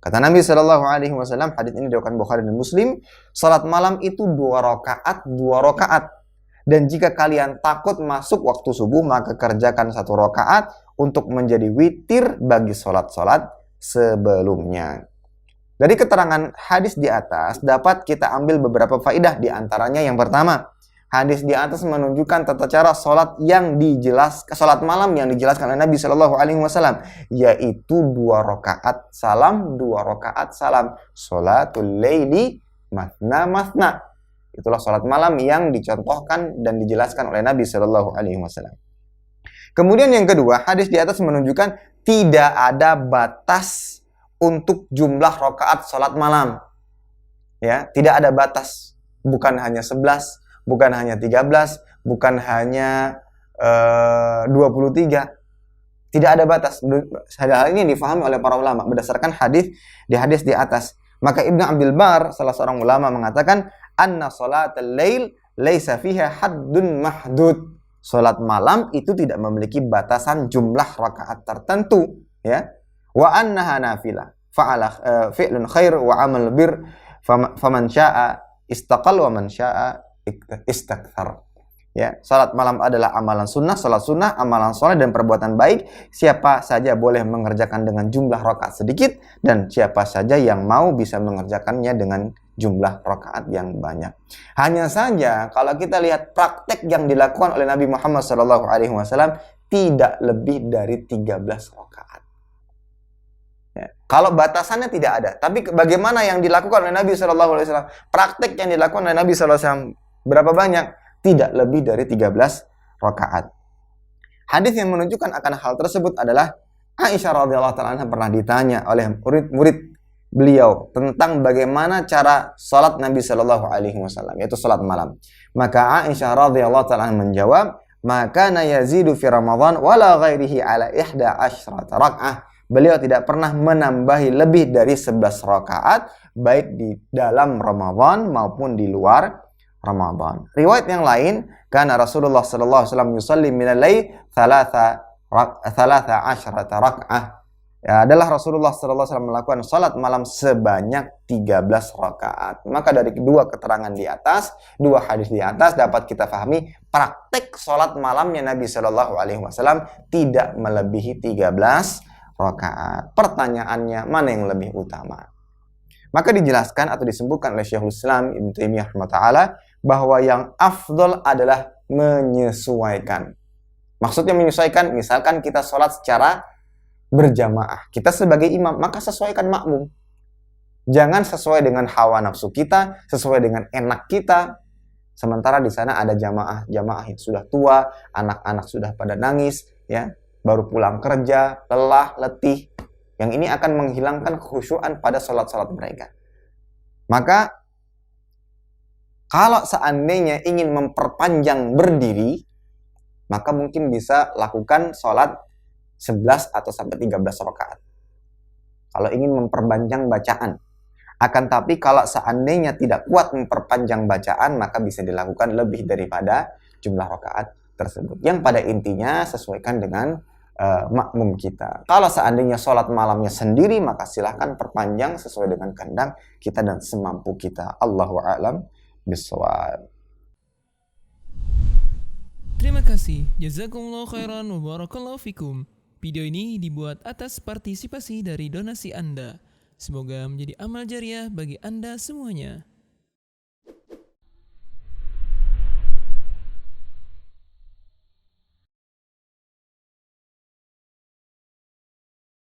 Kata Nabi Shallallahu Alaihi Wasallam, hadits ini diriwayatkan Bukhari dan Muslim, salat malam itu 2 rakaat, 2 rakaat. Dan jika kalian takut masuk waktu subuh, maka kerjakan 1 rakaat untuk menjadi witir bagi salat-salat sebelumnya. Dari keterangan hadis di atas dapat kita ambil beberapa faidah, di antaranya yang pertama, hadis di atas menunjukkan tata cara salat malam yang dijelaskan oleh Nabi Shallallahu Alaihi Wasallam, yaitu 2 rakaat salam, 2 rakaat salam. Salatul laili masna masna. Itulah salat malam yang dicontohkan dan dijelaskan oleh Nabi Shallallahu Alaihi Wasallam. Kemudian yang kedua, hadis di atas menunjukkan tidak ada batas untuk jumlah rakaat salat malam. Ya, tidak ada batas. Bukan hanya 11, bukan hanya 13, bukan hanya 23. Tidak ada batas. Hal ini difahami oleh para ulama berdasarkan hadis di atas. Maka Ibnu Abdul Bar, salah seorang ulama, mengatakan anna salatal lail laisa fiha haddun mahdud. Salat malam itu tidak memiliki batasan jumlah rakaat tertentu, ya. Wa annaha nafilah fa'ala fi'lun khair wa amal bir faman syaa istaqal wa man syaa istakthar. Ya, salat malam adalah amalan sunnah, salat sunnah, amalan soleh dan perbuatan baik. Siapa saja boleh mengerjakan dengan jumlah rakaat sedikit, dan siapa saja yang mau bisa mengerjakannya dengan jumlah rakaat yang banyak. Hanya saja kalau kita lihat praktek yang dilakukan oleh Nabi Muhammad SAW, tidak lebih dari 13 rakaat. Ya. Kalau batasannya tidak ada, tapi bagaimana yang dilakukan oleh Nabi SAW? Praktek yang dilakukan oleh Nabi SAW berapa banyak? Tidak lebih dari 13 rakaat. Hadis yang menunjukkan akan hal tersebut adalah Aisyah radhiyallahu ta'ala anha pernah ditanya oleh murid-murid beliau tentang bagaimana cara salat Nabi Shallallahu Alaihi Wasallam, yaitu salat malam. Maka Aisyah radhiyallahu ta'ala anha menjawab, maka yazidu fi Ramadan wala ghairihi ala 11 rakaat. Beliau tidak pernah menambahi lebih dari 11 rakaat, baik di dalam Ramadan maupun di luar Ramadan. Riwayat yang lain, karena Rasulullah sallallahu alaihi wasallam yusalli minal lail 13 rakaat. Ya, adalah Rasulullah sallallahu alaihi wasallam melakukan salat malam sebanyak 13 rakaat. Maka dari kedua keterangan di atas, dua hadis di atas, dapat kita pahami praktek salat malamnya Nabi sallallahu alaihi wasallam tidak melebihi 13 rakaat. Pertanyaannya, mana yang lebih utama? Maka dijelaskan atau disebutkan oleh Syekhul Islam Ibnu Taimiyah rahimahullah bahwa yang afdol adalah menyesuaikan. Maksudnya menyesuaikan, misalkan kita sholat secara berjamaah, kita sebagai imam, maka sesuaikan makmum. Jangan sesuai dengan hawa nafsu kita, sesuai dengan enak kita. Sementara di sana ada jamaah yang sudah tua, anak-anak sudah pada nangis, ya, baru pulang kerja, lelah, letih. Yang ini akan menghilangkan kekhusyuan pada sholat-sholat mereka. Maka kalau seandainya ingin memperpanjang berdiri, maka mungkin bisa lakukan sholat 11 atau sampai 13 rakaat. Kalau ingin memperpanjang bacaan. Akan tapi kalau seandainya tidak kuat memperpanjang bacaan, maka bisa dilakukan lebih daripada jumlah rakaat tersebut. Yang pada intinya sesuaikan dengan makmum kita. Kalau seandainya sholat malamnya sendiri, maka silahkan perpanjang sesuai dengan kehendak kita dan semampu kita. Allahu a'lam bishawab. Terima kasih. Jazakumullah khairan wa barakallahu fikum. Video ini dibuat atas partisipasi dari donasi Anda. Semoga menjadi amal jariah bagi Anda semuanya.